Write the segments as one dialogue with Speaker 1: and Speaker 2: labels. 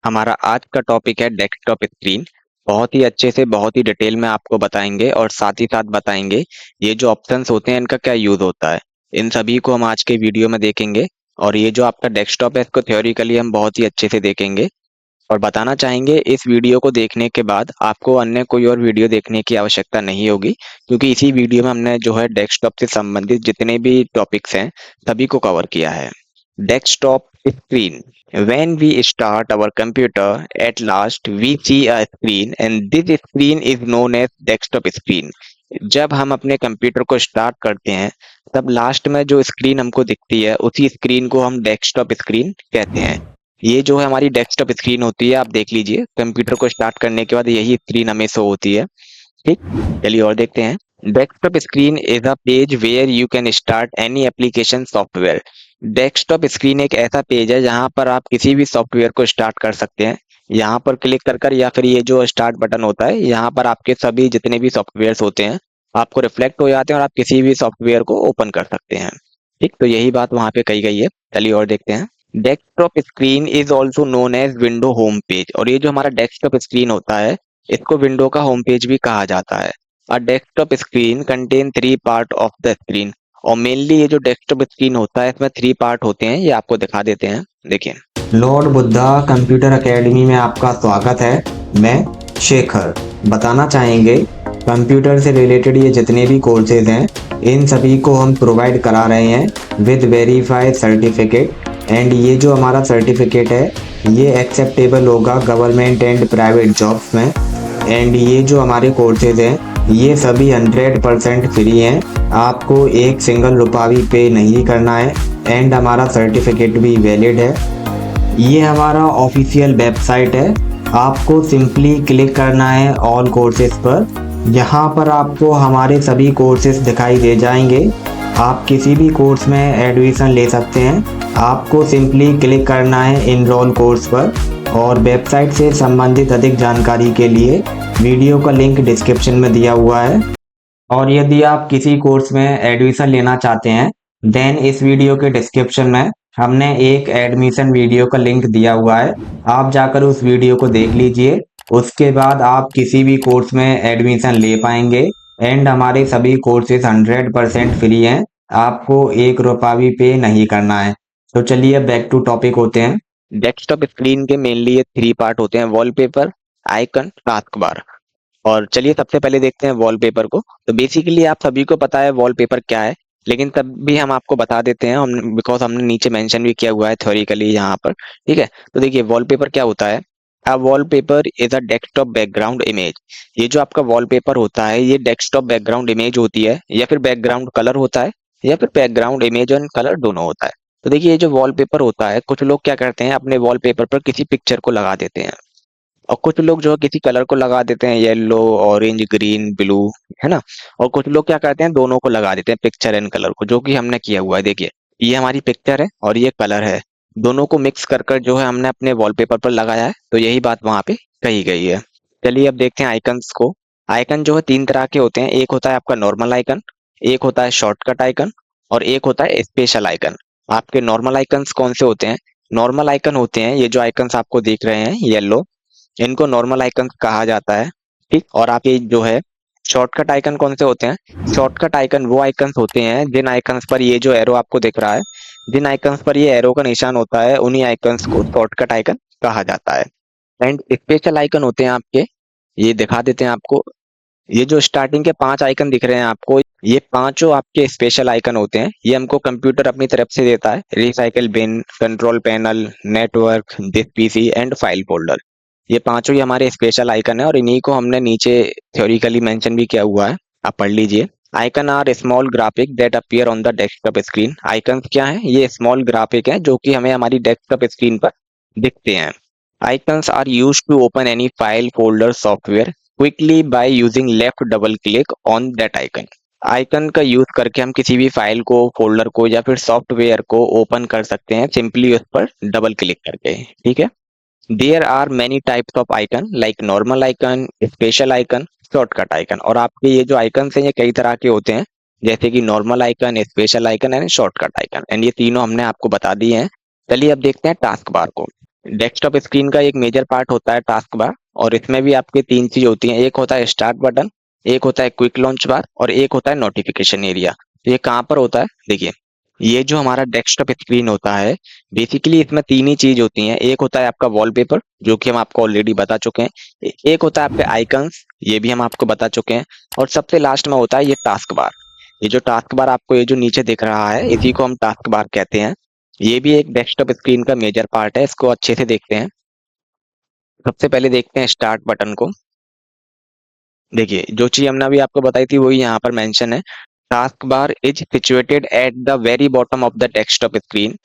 Speaker 1: हमारा आज का टॉपिक है डेस्कटॉप स्क्रीन। बहुत ही अच्छे से बहुत ही डिटेल में आपको बताएंगे और साथ ही साथ बताएंगे ये जो ऑप्शंस होते हैं इनका क्या यूज होता है। इन सभी को हम आज के वीडियो में देखेंगे और ये जो आपका डेस्कटॉप है इसको थ्योरिकली हम बहुत ही अच्छे से देखेंगे और बताना चाहेंगे इस वीडियो को देखने के बाद आपको अन्य कोई और वीडियो देखने की आवश्यकता नहीं होगी, क्योंकि इसी वीडियो में हमने जो है डेस्कटॉप से संबंधित जितने भी टॉपिक्स हैं सभी को कवर किया है। Desktop screen. When we start our computer, at last we see a screen and this screen is known as desktop screen. जब हम अपने कंप्यूटर को स्टार्ट करते हैं तब लास्ट में जो स्क्रीन हमको दिखती है उसी स्क्रीन को हम डेस्कटॉप स्क्रीन कहते हैं। ये जो है हमारी डेस्कटॉप स्क्रीन होती है, आप देख लीजिए कंप्यूटर को स्टार्ट करने के बाद यही स्क्रीन हमें शो होती है। ठीक, चलिए और देखते हैं। Desktop screen is a page where you can start any application software. Desktop screen एक ऐसा पेज है जहां पर आप किसी भी सॉफ्टवेयर को स्टार्ट कर सकते हैं। यहाँ पर क्लिक कर या फिर ये जो स्टार्ट बटन होता है यहाँ पर आपके सभी जितने भी सॉफ्टवेयर्स होते हैं आपको रिफ्लेक्ट हो जाते हैं और आप किसी भी सॉफ्टवेयर को ओपन कर सकते हैं। ठीक, तो यही बात वहां पे कही गई है। चलिए और देखते हैं। Desktop screen is also known as window home page. और ये जो हमारा डेस्कटॉप स्क्रीन होता है इसको विंडो का होम पेज भी कहा जाता है। A desktop screen contain three part of the screen. और मेनली ये जो डेस्कटॉप स्क्रीन होता है इसमें थ्री पार्ट होते हैं, ये आपको दिखा देते हैं, देखिए। लॉर्ड बुद्धा कंप्यूटर एकेडमी में आपका स्वागत है। मैं शेखर बताना चाहेंगे कंप्यूटर से रिलेटेड ये जितने भी कोर्सेज हैं इन सभी को हम प्रोवाइड करा रहे हैं विद वेरीफाइड सर्टिफिकेट। एंड ये जो हमारा सर्टिफिकेट है ये एक्सेप्टेबल होगा गवर्नमेंट एंड प्राइवेट जॉब्स में। एंड ये जो हमारे कोर्सेज हैं ये सभी 100% फ्री हैं, आपको एक सिंगल रुपया भी पे नहीं करना है। एंड हमारा सर्टिफिकेट भी वैलिड है। ये हमारा ऑफिशियल वेबसाइट है, आपको सिंपली क्लिक करना है ऑल कोर्सेज पर। यहाँ पर आपको हमारे सभी कोर्सेज दिखाई दे जाएंगे। आप किसी भी कोर्स में एडमिशन ले सकते हैं, आपको सिंपली क्लिक करना है इनरोल कोर्स पर। और वेबसाइट से संबंधित अधिक जानकारी के लिए वीडियो का लिंक डिस्क्रिप्शन में दिया हुआ है। और यदि आप किसी कोर्स में एडमिशन लेना चाहते हैं देन इस वीडियो के डिस्क्रिप्शन में हमने एक एडमिशन वीडियो का लिंक दिया हुआ है, आप जाकर उस वीडियो को देख लीजिए। उसके बाद आप किसी भी कोर्स में एडमिशन ले पाएंगे। एंड हमारे सभी कोर्सेज 100% फ्री हैं, आपको एक रुपया भी पे नहीं करना है। तो चलिए बैक टू टॉपिक होते हैं। डेस्कटॉप स्क्रीन के मेनली ये थ्री पार्ट होते हैं, वॉलपेपर, आइकन, टास्क बार। और चलिए सबसे पहले देखते हैं वॉलपेपर को। तो बेसिकली आप सभी को पता है वॉलपेपर क्या है, लेकिन तब भी हम आपको बता देते हैं, हम बिकॉज हमने नीचे मेंशन भी किया हुआ है थ्योरिकली यहाँ पर। ठीक है, तो देखिए वॉलपेपर क्या होता है। अ wallpaper is a desktop background image. ये जो आपका वॉलपेपर होता है ये डेस्कटॉप बैकग्राउंड इमेज होती है, या फिर बैकग्राउंड कलर होता है, या फिर बैकग्राउंड इमेज और कलर दोनों होता है। तो देखिए ये जो वॉलपेपर होता है कुछ लोग क्या करते हैं अपने वॉलपेपर पर किसी पिक्चर को लगा देते हैं, और कुछ लोग जो है किसी कलर को लगा देते हैं, येलो, ऑरेंज, ग्रीन, ब्लू, है ना। और कुछ लोग क्या करते हैं दोनों को लगा देते हैं, पिक्चर एंड कलर को, जो कि हमने किया हुआ है। देखिए ये हमारी पिक्चर है और ये कलर है, दोनों को मिक्स कर कर जो है हमने अपने वॉलपेपर पर लगाया है। तो यही बात वहां पे कही गई है। चलिए अब देखते हैं आइकन्स को। आइकन जो है तीन तरह के होते हैं, एक होता है आपका नॉर्मल आइकन, एक होता है शॉर्टकट आइकन, और एक होता है स्पेशल आइकन। आपके नॉर्मल आइकन्स कौन से होते हैं? नॉर्मल आइकन होते हैं ये जो आइकन्स आपको दिख रहे हैं येलो, इनको नॉर्मल आइकन कहा जाता है। ठीक, और आप ये जो है शॉर्टकट आइकन कौन से होते हैं? शॉर्टकट आइकन वो आइकन्स होते हैं जिन आइकन्स पर ये जो एरो आपको दिख रहा है, जिन आइकन्स पर ये एरो का निशान होता है उन्हीं आइकन्स को शॉर्टकट आइकन कहा जाता है। एंड स्पेशल आइकन होते हैं आपके, ये दिखा देते हैं आपको। ये जो स्टार्टिंग के पांच आइकन दिख रहे हैं आपको, ये पांचों आपके स्पेशल आइकन होते हैं। ये हमको कंप्यूटर अपनी तरफ से देता है, recycle bin, control panel, network, this PC and file folder. ये पांचों ही हमारे स्पेशल आइकन है और इन्हीं को हमने नीचे थ्योरिकली मेंशन भी किया हुआ है, आप पढ़ लीजिए। Icon are small graphic that appear on the desktop screen. Icon क्या है? ये स्मॉल ग्राफिक है जो कि हमें हमारी डेस्कटॉप स्क्रीन पर दिखते हैं। Icons are use to open any file, folder, software quickly by using left double click on that icon. Icon का यूज करके हम किसी भी फाइल को, फोल्डर को या फिर सॉफ्टवेयर को ओपन कर सकते हैं सिंपली उस पर डबल क्लिक करके। ठीक है, there are many types of icon like normal icon, special icon, shortcut icon. और आपके ये जो आइकन हैं ये कई तरह के होते हैं, जैसे कि normal icon, special icon and shortcut icon. And ये तीनों हमने आपको बता दिए हैं। चलिए अब देखते हैं टास्क बार को। डेस्कटॉप स्क्रीन का एक मेजर पार्ट होता है टास्क बार, और इसमें भी आपके तीन चीज होती हैं। एक होता है स्टार्ट बटन, एक होता है क्विक लॉन्च बार, और एक होता है नोटिफिकेशन एरिया। तो ये कहाँ पर होता है, देखिए, ये जो हमारा डेस्कटॉप स्क्रीन होता है, बेसिकली इसमें तीन ही चीज होती हैं। एक होता है आपका वॉलपेपर, जो कि हम आपको ऑलरेडी बता चुके हैं। एक होता है आपके आइकन्स, ये भी हम आपको बता चुके हैं। और सबसे लास्ट में होता है ये टास्क बार। ये जो टास्क बार आपको ये जो नीचे दिख रहा है, इसी को हम टास्क बार कहते हैं। ये भी एक डेस्कटॉप स्क्रीन का मेजर पार्ट है, इसको अच्छे से देखते हैं। सबसे पहले देखते हैं स्टार्ट बटन को। देखिए, जो चीज हमने अभी आपको बताई थी वही यहाँ पर मेंशन है। Task bar is situated at the very bottom of the desktop screen.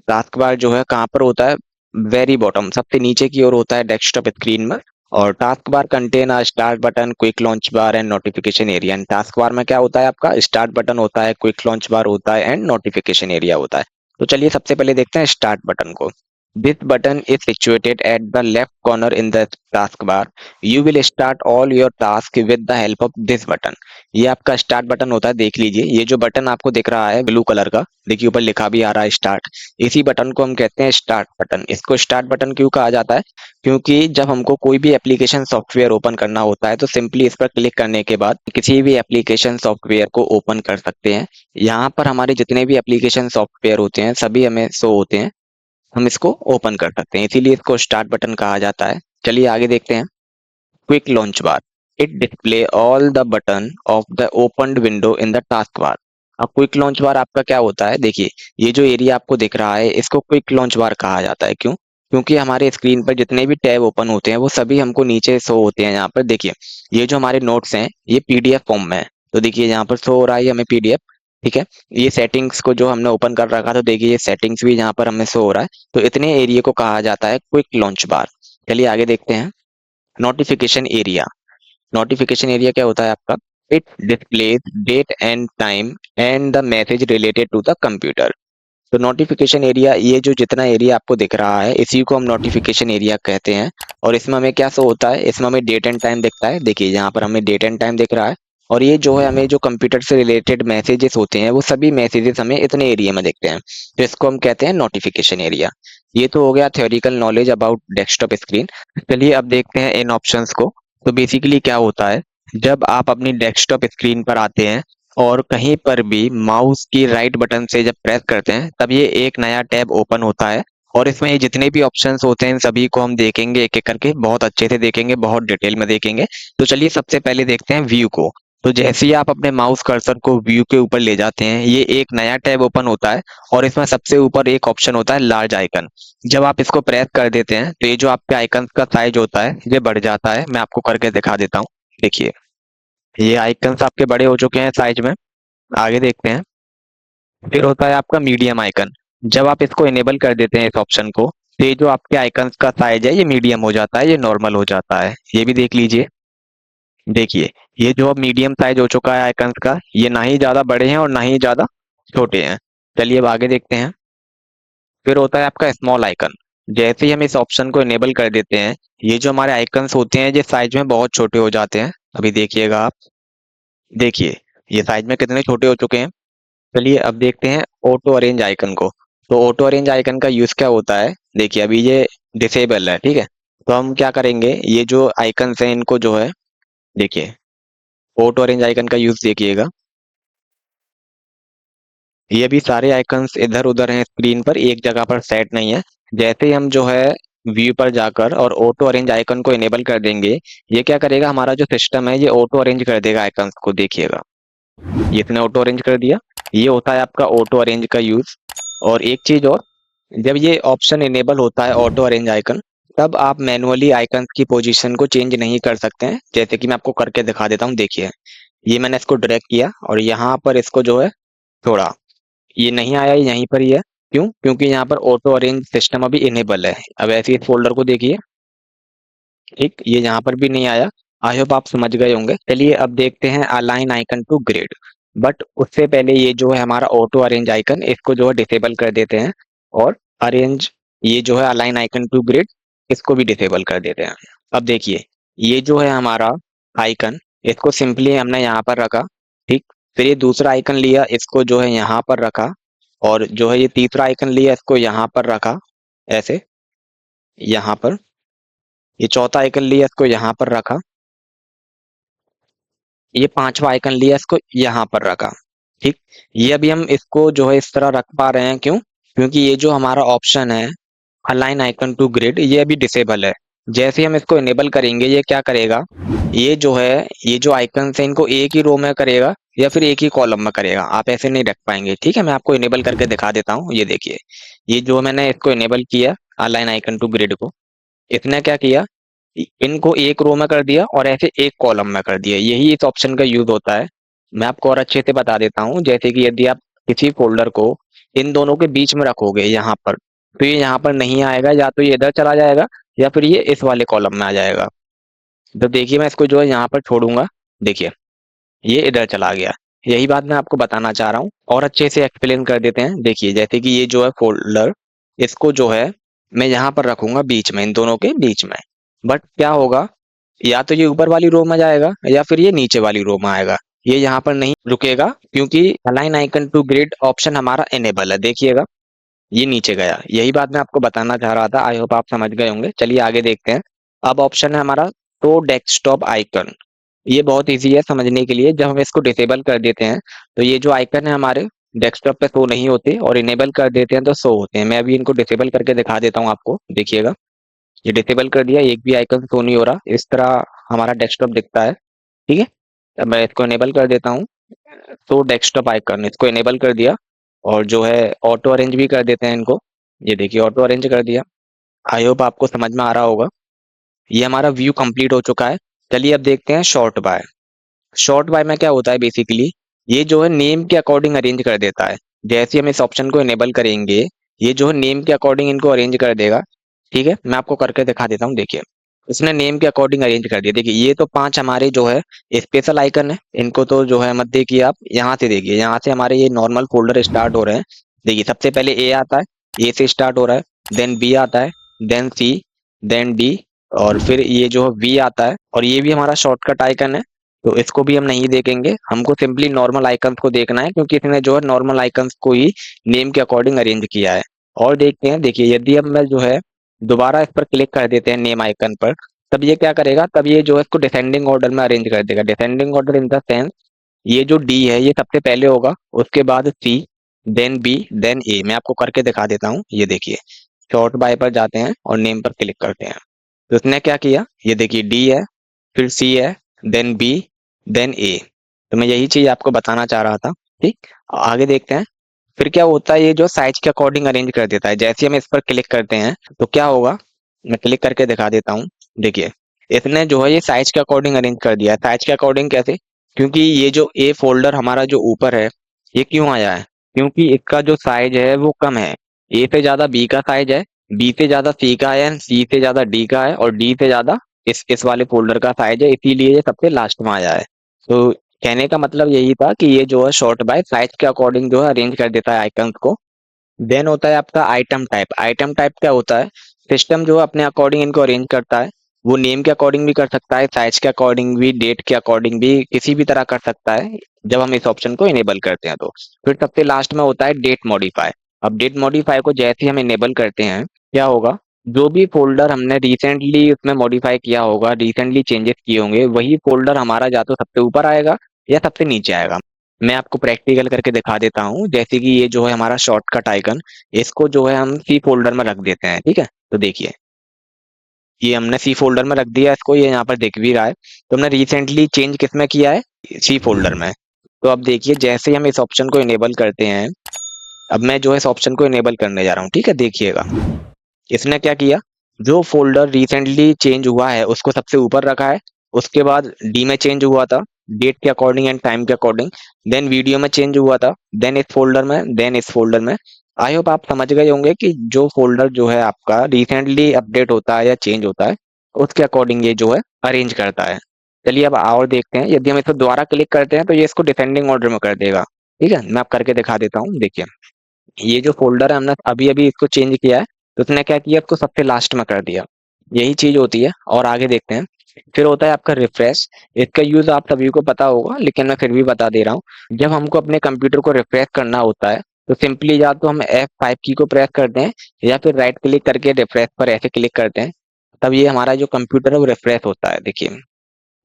Speaker 1: Task bar जो है कहाँ पर होता है, वेरी बॉटम, सबसे नीचे की ओर होता है डेस्कटॉप स्क्रीन में। और task bar contain a start button, quick launch bar and notification area. And task bar में क्या होता है, आपका स्टार्ट बटन होता है, क्विक लॉन्च बार होता है एंड नोटिफिकेशन एरिया होता है। तो चलिए सबसे पहले देखते हैं स्टार्ट बटन को। This button is situated at the left corner in the task bar. You will start all your task with the help of this button. ये आपका स्टार्ट बटन होता है, देख लीजिए। ये जो बटन आपको दिख रहा है ब्लू कलर का, देखिए ऊपर लिखा भी आ रहा है स्टार्ट। इसी बटन को हम कहते हैं स्टार्ट बटन। इसको स्टार्ट बटन क्यों कहा जाता है, क्योंकि जब हमको कोई भी एप्लीकेशन सॉफ्टवेयर ओपन करना होता है तो सिंपली इस पर क्लिक करने के बाद किसी भी एप्लीकेशन सॉफ्टवेयर को ओपन कर सकते हैं। यहाँ पर हमारे जितने भी एप्लीकेशन सॉफ्टवेयर होते हैं सभी हमें शो होते हैं, हम इसको ओपन कर सकते हैं, इसीलिए इसको स्टार्ट बटन कहा जाता है। चलिए आगे देखते हैं। Quick launch bar, it display all the button of the opened window in the task bar. अब क्विक लॉन्च बार आपका क्या होता है, देखिए, ये जो एरिया आपको दिख रहा है इसको क्विक लॉन्च बार कहा जाता है। क्यों, क्योंकि हमारे स्क्रीन पर जितने भी टैब ओपन होते हैं वो सभी हमको नीचे शो होते हैं। यहाँ पर देखिए, ये जो हमारे नोट्स हैं ये पीडीएफ फॉर्म में है, तो देखिए यहाँ पर शो हो रहा है हमें पीडीएफ। ठीक है, ये सेटिंग्स को जो हमने ओपन कर रखा, तो देखिए ये सेटिंग्स भी यहाँ पर हमें शो हो रहा है। तो इतने एरिया को कहा जाता है क्विक लॉन्च बार। चलिए आगे देखते हैं। नोटिफिकेशन एरिया, नोटिफिकेशन एरिया क्या होता है आपका, it displays date and time and the message related to the computer. तो नोटिफिकेशन एरिया, ये जो जितना एरिया आपको दिख रहा है इसी को हम नोटिफिकेशन एरिया कहते हैं। और इसमें हमें क्या शो होता है, इसमें हमें डेट एंड टाइम दिखता है, देखिए यहाँ पर हमें डेट एंड टाइम दिख रहा है। और ये जो है हमें जो कंप्यूटर से रिलेटेड मैसेजेस होते हैं वो सभी मैसेजेस हमें इतने एरिया में दिखते हैं, तो इसको हम कहते हैं नोटिफिकेशन एरिया। ये तो हो गया theoretical knowledge about desktop screen. चलिए अब देखते हैं इन ऑप्शंस को। तो बेसिकली क्या होता है, जब आप अपनी डेस्कटॉप स्क्रीन पर आते हैं और कहीं पर भी माउस की राइट बटन से जब प्रेस करते हैं तब ये एक नया टैब ओपन होता है। और इसमें ये जितने भी ऑप्शंस होते हैं इन सभी को हम देखेंगे एक एक करके, बहुत अच्छे से देखेंगे, बहुत डिटेल में देखेंगे। तो चलिए सबसे पहले देखते हैं व्यू को। तो जैसे ही आप अपने माउस कर्सर को व्यू के ऊपर ले जाते हैं ये एक नया टैब ओपन होता है। और इसमें सबसे ऊपर एक ऑप्शन होता है लार्ज आइकन। जब आप इसको प्रेस कर देते हैं तो ये जो आपके आइकन का साइज होता है ये बढ़ जाता है। मैं आपको करके दिखा देता हूँ, देखिए ये आइकन्स आपके बड़े हो चुके हैं साइज में। आगे देखते हैं। फिर होता है आपका मीडियम आइकन। जब आप इसको इनेबल कर देते हैं इस ऑप्शन को, तो ये जो आपके आइकन्स का साइज है ये मीडियम हो जाता है, ये नॉर्मल हो जाता है। ये भी देख लीजिए, देखिए ये जो अब मीडियम साइज हो चुका है आइकन्स का, ये ना ही ज्यादा बड़े हैं और ना ही ज्यादा छोटे हैं। चलिए अब आगे देखते हैं। फिर होता है आपका स्मॉल आइकन। जैसे ही हम इस ऑप्शन को इनेबल कर देते हैं ये जो हमारे आइकन्स होते हैं ये साइज में बहुत छोटे हो जाते हैं। अभी देखिएगा आप, देखिए ये साइज में कितने छोटे हो चुके हैं। चलिए अब देखते हैं ऑटो अरेंज आइकन को। तो ऑटो अरेंज आइकन का यूज क्या होता है, देखिए अभी ये डिसेबल है, ठीक है। तो हम क्या करेंगे, ये जो आइकन्स हैं इनको जो है, देखिए ऑटो अरेंज आइकन का यूज देखिएगा। ये भी सारे आइकन्स इधर उधर हैं स्क्रीन पर, एक जगह पर सेट नहीं है। जैसे ही हम जो है व्यू पर जाकर और ऑटो अरेंज आइकन को इनेबल कर देंगे, ये क्या करेगा, हमारा जो सिस्टम है ये ऑटो अरेंज कर देगा आइकन्स को, देखिएगा ये इसने ऑटो अरेंज कर दिया। ये होता है आपका ऑटो अरेंज का यूज। और एक चीज और, जब ये ऑप्शन इनेबल होता है ऑटो अरेंज आइकन, तब आप मैनुअली आइकन की पोजीशन को चेंज नहीं कर सकते हैं। जैसे कि मैं आपको करके दिखा देता हूँ, देखिए ये मैंने इसको ड्रैग किया और यहाँ पर इसको जो है थोड़ा, ये नहीं आया, यहीं पर ही है। क्यों, क्योंकि यहाँ पर ऑटो अरेंज सिस्टम अभी इनेबल है। अब ऐसे इस फोल्डर को देखिए, ठीक, ये यहाँ पर भी नहीं आया। आई होप आप समझ गए होंगे। चलिए अब देखते हैं align icon to grid. But उससे पहले ये जो है हमारा ऑटो अरेंज आइकन, इसको जो है डिसेबल कर देते हैं। और अरेंज, ये जो है अलाइन आइकन टू ग्रिड, इसको भी डिसेबल कर देते हैं। अब देखिए ये जो है हमारा आइकन, इसको सिंपली हमने यहाँ पर रखा, ठीक। फिर ये दूसरा आइकन लिया, इसको जो है यहाँ पर रखा। और जो है ये तीसरा आइकन लिया, इसको यहाँ पर रखा, ऐसे। यहाँ पर, ये चौथा आइकन लिया, इसको यहाँ पर रखा, ये पांचवा आइकन लिया, इसको यहाँ पर रखा। ठीक, ये अभी हम इसको जो है इस तरह रख पा रहे हैं, क्यों? क्योंकि ये जो हमारा ऑप्शन है अलाइन आइकन टू ग्रिड, ये अभी डिसेबल है। जैसे ही हम इसको इनेबल करेंगे, ये क्या करेगा, ये जो है, ये जो आइकन है इनको एक ही रो में करेगा या फिर एक ही कॉलम में करेगा, आप ऐसे नहीं रख पाएंगे। ठीक है, मैं आपको इनेबल करके दिखा देता हूँ। ये देखिए, ये जो मैंने इसको इनेबल किया अलाइन आइकन टू ग्रिड को, इसने क्या किया, इनको एक रो में कर दिया और ऐसे एक कॉलम में कर दिया। यही इस ऑप्शन का यूज होता है। मैं आपको और अच्छे से बता देता हूँ। जैसे कि यदि आप किसी फोल्डर को इन दोनों के बीच में रखोगे यहाँ पर, तो ये यहाँ पर नहीं आएगा, या तो ये इधर चला जाएगा या फिर ये इस वाले कॉलम में आ जाएगा। तो देखिए, मैं इसको जो है यहाँ पर छोड़ूंगा, देखिए ये इधर चला गया। यही बात मैं आपको बताना चाह रहा हूँ, और अच्छे से एक्सप्लेन कर देते हैं। देखिए, जैसे कि ये जो है फोल्डर, इसको जो है मैं यहाँ पर रखूंगा बीच में, इन दोनों के बीच में। बट क्या होगा, या तो ये ऊपर वाली रो में जाएगा या फिर ये नीचे वाली रो में आएगा। ये यहाँ पर नहीं रुकेगा, क्योंकि align icon to grid option हमारा इनेबल है। देखिएगा, ये नीचे गया। यही बात मैं आपको बताना चाह रहा था। आई होप आप समझ गए होंगे। चलिए आगे देखते हैं। अब ऑप्शन है हमारा शो डेस्कटॉप आइकन। ये बहुत इजी है समझने के लिए। जब हम इसको डिसेबल कर देते हैं, तो ये जो आइकन है हमारे डेस्कटॉप पे शो नहीं होते, और इनेबल कर देते हैं तो शो होते हैं। मैं अभी इनको डिसेबल करके दिखा देता हूँ आपको। देखिएगा, ये डिसेबल कर दिया, एक भी आइकन शो नहीं हो रहा। इस तरह हमारा डेस्कटॉप दिखता है। ठीक है, अब मैं इसको इनेबल कर देता हूँ। तो डेस्कटॉप आइकन इसको इनेबल कर दिया, और जो है ऑटो अरेंज भी कर देते हैं इनको। ये देखिए, ऑटो अरेंज कर दिया। आई होप आपको समझ में आ रहा होगा। ये हमारा व्यू कंप्लीट हो चुका है। चलिए अब देखते हैं शॉर्ट बाय। शॉर्ट बाय में क्या होता है बेसिकली, ये जो है नेम के अकॉर्डिंग अरेंज कर देता है। जैसे हम इस ऑप्शन को इनेबल करेंगे, ये जो है नेम के अकॉर्डिंग इनको अरेंज कर देगा। ठीक है, मैं आपको करके दिखा देता हूँ। देखिए, इसने नेम के अकॉर्डिंग अरेंज कर दिया। देखिए, ये तो पांच हमारे जो है स्पेशल आइकन है, इनको तो जो है मत देखिए आप। यहाँ से देखिए, यहाँ से हमारे ये नॉर्मल फोल्डर स्टार्ट हो रहे हैं। देखिए, सबसे पहले ए आता है, ए से स्टार्ट हो रहा है, देन बी आता है, देन सी, देन डी, और फिर ये जो वी आता है, और ये भी हमारा शॉर्टकट आइकन है। तो इसको भी हम नहीं देखेंगे, हमको सिंपली नॉर्मल आइकन्स को देखना है, क्योंकि इसने जो है नॉर्मल आइकन्स को ही नेम के अकॉर्डिंग अरेंज किया है। और देखते हैं, देखिए यदि अब मैं जो है दोबारा इस पर क्लिक कर देते हैं नेम आइकन पर, तब ये क्या करेगा, तब ये जो है इसको डिसेंडिंग ऑर्डर में अरेंज कर देगा। Descending order in the sense, ये जो डी है ये सबसे पहले होगा, उसके बाद सी, देन बी, देन ए। मैं आपको करके दिखा देता हूँ। ये देखिए, शॉर्ट बाय पर जाते हैं और नेम पर क्लिक करते हैं, तो उसने क्या किया, ये देखिए डी है, फिर सी है, देन बी, देन ए। तो मैं यही चीज आपको बताना चाह रहा था। ठीक, आगे देखते हैं। फिर क्या होता है, ये जो साइज के अकॉर्डिंग अरेंज कर देता है। जैसे हम इस पर क्लिक करते हैं, तो क्या होगा, मैं क्लिक करके दिखा देता हूँ। देखिए, इसने जो है ये साइज के अकॉर्डिंग अरेंज कर दिया है। साइज के अकॉर्डिंग कैसे, क्योंकि ये जो ए फोल्डर हमारा जो ऊपर है, ये क्यों आया है, क्योंकि इसका जो साइज है वो कम है। ए से ज्यादा बी का साइज है, बी से ज्यादा सी का है, सी से ज्यादा डी का है, और डी से ज्यादा इस वाले फोल्डर का साइज है, इसीलिए ये सबसे लास्ट में आया है। तो कहने का मतलब यही था कि ये जो है शॉर्ट बाय साइज के अकॉर्डिंग जो है अरेंज कर देता है आइकन्स को। देन होता है आपका आइटम टाइप। आइटम टाइप क्या होता है, सिस्टम जो है अपने अकॉर्डिंग इनको अरेंज करता है। वो नेम के अकॉर्डिंग भी कर सकता है, साइज के अकॉर्डिंग भी, डेट के अकॉर्डिंग भी, किसी भी तरह कर सकता है, जब हम इस ऑप्शन को इनेबल करते हैं तो। फिर सबसे लास्ट में होता है डेट मॉडिफाई। अब डेट मॉडिफाई को जैसे ही हम इनेबल करते हैं, क्या होगा, जो भी फोल्डर हमने रिसेंटली उसमें मॉडिफाई किया होगा, रिसेंटली चेंजेस किए होंगे, वही फोल्डर हमारा या तो सबसे ऊपर आएगा या सबसे नीचे आएगा। मैं आपको प्रैक्टिकल करके दिखा देता हूँ। जैसे कि ये जो है हमारा शॉर्टकट आइकन, इसको जो है हम सी फोल्डर में रख देते हैं। ठीक है, तो देखिए, ये हमने सी फोल्डर में रख दिया इसको, ये यहाँ पर दिख भी रहा है। तो हमने रिसेंटली चेंज किस में किया है, सी फोल्डर में। तो अब देखिए, जैसे ही हम इस ऑप्शन को इनेबल करते हैं, अब मैं जो है इस ऑप्शन को इनेबल करने जा रहा हूँ। ठीक है, देखिएगा, इसने क्या किया, जो फोल्डर रिसेंटली चेंज हुआ है उसको सबसे ऊपर रखा है, उसके बाद डी में चेंज हुआ था, डेट के अकॉर्डिंग एंड टाइम के अकॉर्डिंग, देन वीडियो में चेंज हुआ था, देन इस फोल्डर में, देन इस फोल्डर में। आई होप आप समझ गए होंगे कि जो फोल्डर जो है आपका रिसेंटली अपडेट होता है या चेंज होता है, उसके अकॉर्डिंग ये जो है अरेंज करता है। चलिए अब और देखते हैं। यदि हम इसको दोबारा क्लिक करते हैं, तो ये इसको डिसेंडिंग ऑर्डर में कर देगा। ठीक है, मैं आप करके दिखा देता हूँ। देखिए, ये जो फोल्डर है हमने अभी अभी इसको चेंज किया है, तो उसने क्या किया, इसको सबसे लास्ट में कर दिया। यही चीज होती है। और आगे देखते हैं। फिर होता है आपका रिफ्रेश। इसका यूज आप सभी को पता होगा, लेकिन मैं फिर भी बता दे रहा हूँ। जब हमको अपने कंप्यूटर को रिफ्रेश करना होता है, तो सिंपली या तो हम F5 की को प्रेस करते हैं या फिर राइट क्लिक करके रिफ्रेश पर ऐसे क्लिक करते हैं, तब ये हमारा जो कंप्यूटर है वो रिफ्रेश होता है। देखिए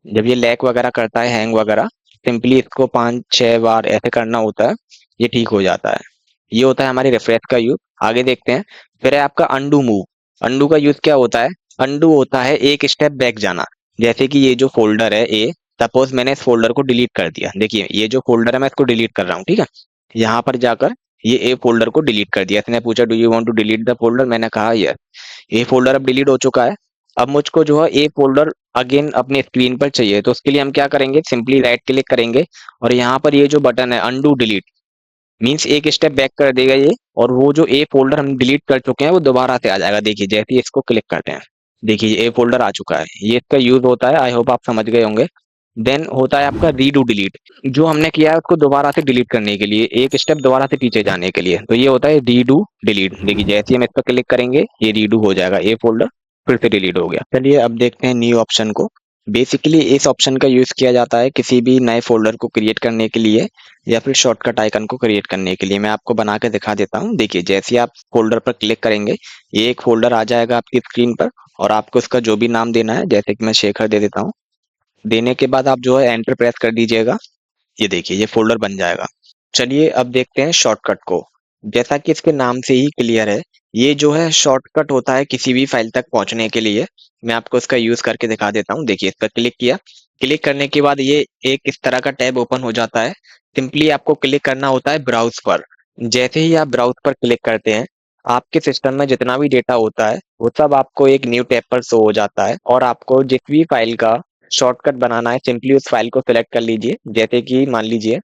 Speaker 1: जब ये लैग वगैरह करता है, हैंग वगैरह, सिंपली इसको 5-6 बार ऐसे करना होता है, ये ठीक हो जाता है। ये होता है हमारे रिफ्रेश का यूज। आगे देखते हैं। फिर है आपका अंडू मूव। अंडू का यूज क्या होता है? अंडू होता है एक स्टेप बैक जाना। जैसे कि ये जो फोल्डर है ए, सपोज मैंने इस फोल्डर को डिलीट कर दिया। देखिए ये जो फोल्डर है मैं इसको डिलीट कर रहा हूँ, ठीक है। यहाँ पर जाकर ये ए फोल्डर को डिलीट कर दिया। इसने पूछा do you want to delete the folder, मैंने कहा यस। ए फोल्डर अब डिलीट हो चुका है। अब मुझको जो है ए फोल्डर अगेन अपने स्क्रीन पर चाहिए, तो उसके लिए हम क्या करेंगे, सिंपली राइट क्लिक करेंगे और यहाँ पर ये जो बटन है अंडू डिलीट, मीन्स एक स्टेप बैक कर देगा ये, और वो जो ए फोल्डर हम डिलीट कर चुके हैं वो दोबारा से आ जाएगा। देखिए जैसे ही इसको क्लिक करते हैं, देखिए ए फोल्डर आ चुका है। ये इसका यूज होता है, आई होप आप समझ गए होंगे। देन होता है आपका रीडू डिलीट। जो हमने किया है उसको दोबारा से डिलीट करने के लिए, एक स्टेप दोबारा से पीछे जाने के लिए, तो ये होता है रीडू डिलीट। देखिए जैसे ही हम इस पर क्लिक करेंगे ये रीडू हो जाएगा, ए फोल्डर फिर से डिलीट हो गया। चलिए अब देखते हैं न्यू ऑप्शन को। बेसिकली इस ऑप्शन का यूज किया जाता है किसी भी नए फोल्डर को क्रिएट करने के लिए या फिर शॉर्टकट आइकन को क्रिएट करने के लिए। मैं आपको बना के दिखा देता हूँ। देखिए जैसे ही आप फोल्डर पर क्लिक करेंगे ये एक फोल्डर आ जाएगा आपकी स्क्रीन पर, और आपको इसका जो भी नाम देना है, जैसे कि मैं शेखर दे देता हूँ। देने के बाद आप जो है एंटर प्रेस कर दीजिएगा। ये देखिए ये फोल्डर बन जाएगा। चलिए अब देखते हैं शॉर्टकट को। जैसा कि इसके नाम से ही क्लियर है, ये जो है शॉर्टकट होता है किसी भी फाइल तक पहुंचने के लिए। मैं आपको इसका यूज करके दिखा देता हूँ। देखिए इस पर क्लिक किया, क्लिक करने के बाद ये एक इस तरह का टैब ओपन हो जाता है। सिंपली आपको क्लिक करना होता है ब्राउज पर। जैसे ही आप ब्राउज पर क्लिक करते हैं, आपके सिस्टम में जितना भी डेटा होता है वो सब आपको एक न्यू टैब पर शो हो जाता है, और आपको जिस भी फाइल का शॉर्टकट बनाना है सिंपली उस फाइल को सिलेक्ट कर लीजिए। जैसे कि मान लीजिए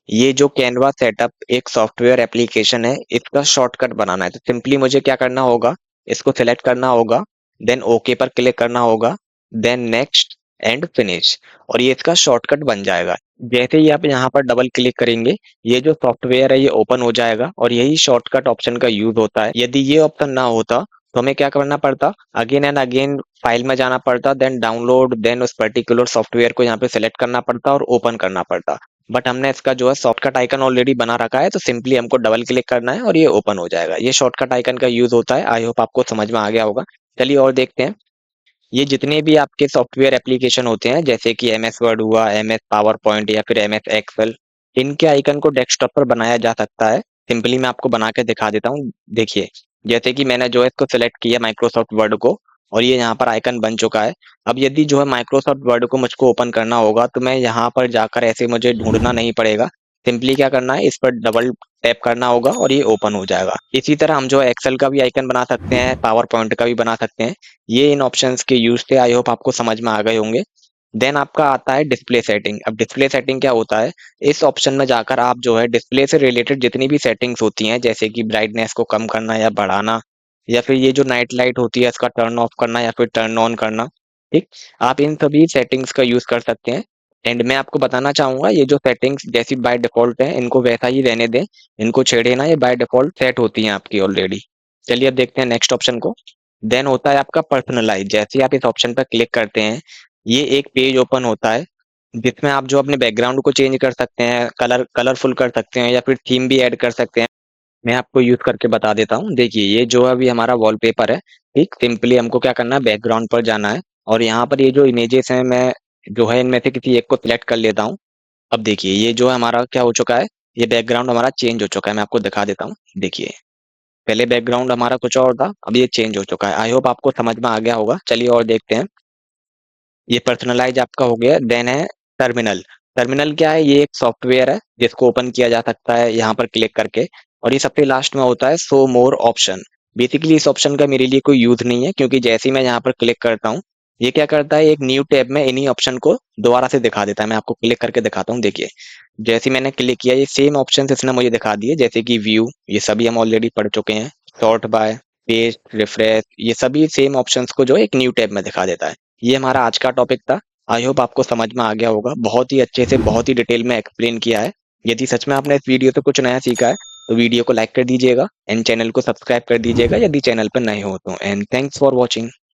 Speaker 1: ये जो कैनवा सेटअप एक सॉफ्टवेयर एप्लीकेशन है, इसका शॉर्टकट बनाना है, तो सिंपली मुझे क्या करना होगा, इसको सिलेक्ट करना होगा, देन ओके पर क्लिक करना होगा, देन नेक्स्ट एंड फिनिश, और ये इसका शॉर्टकट बन जाएगा। जैसे ही आप यहाँ पर डबल क्लिक करेंगे ये जो सॉफ्टवेयर है ये ओपन हो जाएगा, और यही शॉर्टकट ऑप्शन का यूज होता है। यदि ये ऑप्शन ना होता तो हमें क्या करना पड़ता, अगेन एंड अगेन फाइल में जाना पड़ता, देन डाउनलोड, देन उस पर्टिकुलर सॉफ्टवेयर को यहाँ पे सिलेक्ट करना पड़ता और ओपन करना पड़ता। बट हमने इसका जो है शॉर्टकट आइकन ऑलरेडी बना रखा है, तो सिंपली हमको डबल क्लिक करना है और ये ओपन हो जाएगा। ये शॉर्टकट आइकन का यूज होता है। आई होप आपको समझ में आ गया होगा। चलिए और देखते हैं। ये जितने भी आपके सॉफ्टवेयर एप्लीकेशन होते हैं जैसे कि एमएस वर्ड हुआ, एमएस पावर पॉइंट या फिर एमएस एक्सेल, इनके आइकन को डेस्कटॉप पर बनाया जा सकता है। सिंपली मैं आपको बना के दिखा देता हूँ। देखिए जैसे कि मैंने जो है इसको सिलेक्ट किया माइक्रोसॉफ्ट वर्ड को, और ये यहाँ पर आइकन बन चुका है। अब यदि जो है माइक्रोसॉफ्ट वर्ड को मुझको ओपन करना होगा तो मैं यहाँ पर जाकर ऐसे मुझे ढूंढना नहीं पड़ेगा। सिंपली क्या करना है, इस पर डबल टैप करना होगा और ये ओपन हो जाएगा। इसी तरह हम जो है एक्सेल का भी आइकन बना सकते हैं, पावर पॉइंट का भी बना सकते हैं। ये इन ऑप्शंस के यूज थे। आई होप आपको समझ में आ गए होंगे। देन आपका आता है डिस्प्ले सेटिंग। अब डिस्प्ले सेटिंग क्या होता है, इस ऑप्शन में जाकर आप जो है डिस्प्ले से रिलेटेड जितनी भी सेटिंग्स होती हैं जैसे कि ब्राइटनेस को कम करना या बढ़ाना, या फिर ये जो नाइट लाइट होती है इसका टर्न ऑफ करना या फिर टर्न ऑन करना, ठीक, आप इन सभी सेटिंग्स का यूज कर सकते हैं। एंड मैं आपको बताना चाहूंगा ये जो सेटिंग्स जैसी बाय डिफॉल्ट है इनको वैसा ही रहने दें, इनको छेड़े ना, ये बाय डिफॉल्ट सेट होती हैं आपकी ऑलरेडी। चलिए अब देखते हैं नेक्स्ट ऑप्शन को। देन होता है आपका पर्सनलाइज। जैसे ही आप इस ऑप्शन पर क्लिक करते हैं ये एक पेज ओपन होता है जिसमें आप जो अपने बैकग्राउंड को चेंज कर सकते हैं, कलरफुल कर सकते हैं या फिर थीम भी ऐड कर सकते हैं। मैं आपको यूज करके बता देता हूँ। देखिए ये जो अभी हमारा वॉलपेपर है, ठीक, सिंपली हमको क्या करना है, बैकग्राउंड पर जाना है और यहाँ पर ये जो इमेजेस हैं मैं जो है इनमें से किसी एक को सिलेक्ट कर लेता हूँ। अब देखिए ये जो है हमारा क्या हो चुका है, ये बैकग्राउंड हमारा चेंज हो चुका है। मैं आपको दिखा देता हूँ। देखिए पहले बैकग्राउंड हमारा कुछ और था, अब ये चेंज हो चुका है। आई होप आपको समझ में आ गया होगा। चलिए और देखते हैं। ये पर्सनलाइज आपका हो गया। देन है टर्मिनल। टर्मिनल क्या है, ये एक सॉफ्टवेयर है जिसको ओपन किया जा सकता है यहाँ पर क्लिक करके, और ये सबसे लास्ट में होता है शो मोर ऑप्शन। बेसिकली इस ऑप्शन का मेरे लिए कोई यूज नहीं है क्योंकि जैसे ही मैं यहाँ पर क्लिक करता हूँ ये क्या करता है, एक न्यू टैब में इन्हीं ऑप्शन को दोबारा से दिखा देता है। मैं आपको क्लिक करके दिखाता हूँ। देखिए जैसे ही मैंने क्लिक किया ये सेम ऑप्शन इसने मुझे दिखा दिए, जैसे कि व्यू, ये सभी हम ऑलरेडी पढ़ चुके हैं, सॉर्ट बाय, पेस्ट, रिफ्रेश, ये सभी सेम ऑप्शंस को जो है एक न्यू टैब में दिखा देता है। ये हमारा आज का टॉपिक था। आई होप आपको समझ में आ गया होगा। बहुत ही अच्छे से बहुत ही डिटेल में एक्सप्लेन किया है। यदि सच में आपने इस वीडियो से कुछ नया सीखा है तो वीडियो को लाइक कर दीजिएगा एंड चैनल को सब्सक्राइब कर दीजिएगा यदि चैनल पर नए हो तो। And thanks for watching.